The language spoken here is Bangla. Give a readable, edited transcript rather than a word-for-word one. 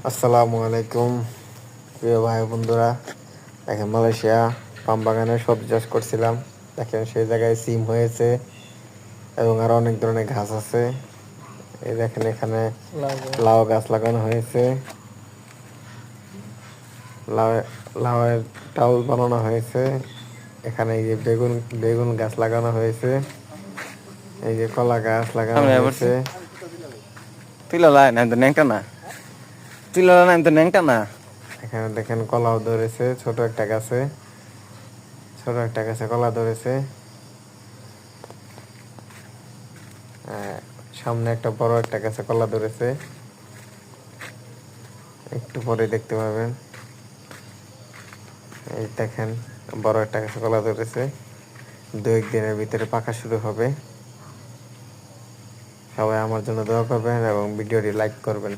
আসসালামু আলাইকুম প্রিয় ভাই বন্ধুরা। দেখেন মালয়েশিয়া পাম বাগানে সবজি চাষ করছিলাম। দেখেন সেই জায়গায় সিম হয়েছে এবং আরো অনেক ধরনের ঘাস আছে। এই দেখেন এখানে লাউ গাছ লাগানো হয়েছে, লাউ লাউয়ের ডাল বানানো হয়েছে। এখানে এই যে বেগুন বেগুন গাছ লাগানো হয়েছে, এই যে কলা গাছ লাগানো সামনে হয়েছে। পড়ছি তুই লালা না তো ন্যাংটা না তুই লালা না তো ন্যাংটা না এখানে দেখেন কলাও ধরেছে, ছোট একটা গাছে কলা ধরেছে। সামনে একটা বড় একটা গাছে কলা ধরেছে, একটু পরে দেখতে পাবেন। এই দেখেন বড় একটা গাছে কলা ধরেছে, 2-1 দিনের ভিতরে পাকা শুরু হবে। সবাই আমার জন্য দোয়া করবেন এবং ভিডিওটি লাইক করবেন।